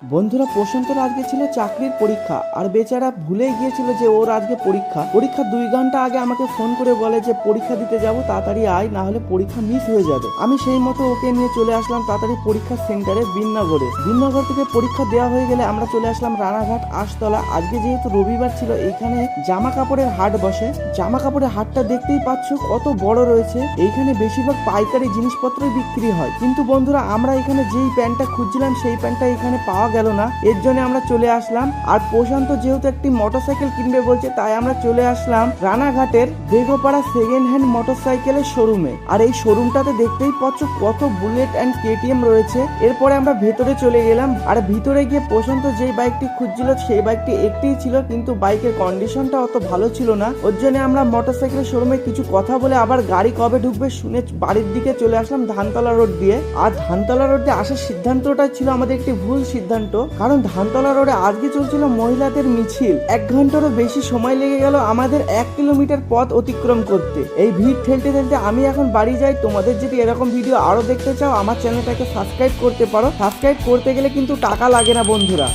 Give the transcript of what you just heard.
বন্ধুরা, প্রশান্তর আজকে ছিল চাকরির পরীক্ষা আর বেচারা ভুলে গিয়েছিল যে ওর আজকে পরীক্ষা 2 ঘন্টা আগে আমাকে ফোন করে বলে যে পরীক্ষা দিতে যাব, তাড়াতাড়ি আয়, না হলে পরীক্ষা মিস হয়ে যাবে। আমি সেই মতো ওকে নিয়ে চলে আসলাম তাড়াতাড়ি পরীক্ষার সেন্টারে বিন্নগর থেকে পরীক্ষা দেওয়া হয়ে গেলে আমরা চলে আসলাম রানাঘাট আশতলা। আজকে যেহেতু রবিবার ছিল, এইখানে জামা কাপড়ের হাট বসে। জামা কাপড়ের হাটটা দেখতেই পাচ্ছ কত বড় রয়েছে। এইখানে বেশিরভাগ পাইকারি জিনিসপত্রই বিক্রি হয়। কিন্তু বন্ধুরা, আমরা এখানে যেই প্যান্টটা খুঁজছিলাম সেই প্যান্টটা এখানে পাওয়া গেল না, এর জন্য আমরা চলে আসলাম। আর প্রশান্ত যেহেতু একটি মোটরসাইকেল কিনবে বলছে, তাই আমরা চলে আসলাম রানাঘাটের বেগপাড়া সেকেন্ড হ্যান্ড মোটরসাইকেলের শোরুমে। আর এই শোরুমটাতে দেখতেই পাচ্ছ কত বুলেট অ্যান্ড কেটিএম রয়েছে। এরপরে আমরা ভেতরে চলে গেলাম। আর ভিতরে গিয়ে প্রশান্ত যেই বাইকটি খুঁজছিল সেই বাইকটি একটিই ছিল, কিন্তু বাইকের কন্ডিশনটা অত ভালো ছিল না। ওর জন্য আমরা মোটরসাইকেলের শোরুমে কিছু কথা বলে আবার গাড়ি কবে ঢুকবে শুনে বাড়ির দিকে চলে আসলাম ধানতলা রোড দিয়ে। আর ধানতলা রোড দিয়ে আসার সিদ্ধান্তটা ছিল আমাদের একটি ভুল সিদ্ধান্ত, কারণ ধানতলা রোডে আজকে চলছিল মহিলাদের মিছিল। 1 ঘন্টারও বেশি সময় লেগে গেল আমাদের 1 কিলোমিটার পথ অতিক্রম করতে। এই ভিড় ঠেলতে ঠেলতে আমি এখন বাড়ি যাই। তোমাদের যদি এরকম ভিডিও আরো দেখতে চাও, আমার চ্যানেলটাকে সাবস্ক্রাইব করতে পারো। সাবস্ক্রাইব করতে গেলে কিন্তু টাকা লাগে না বন্ধুরা।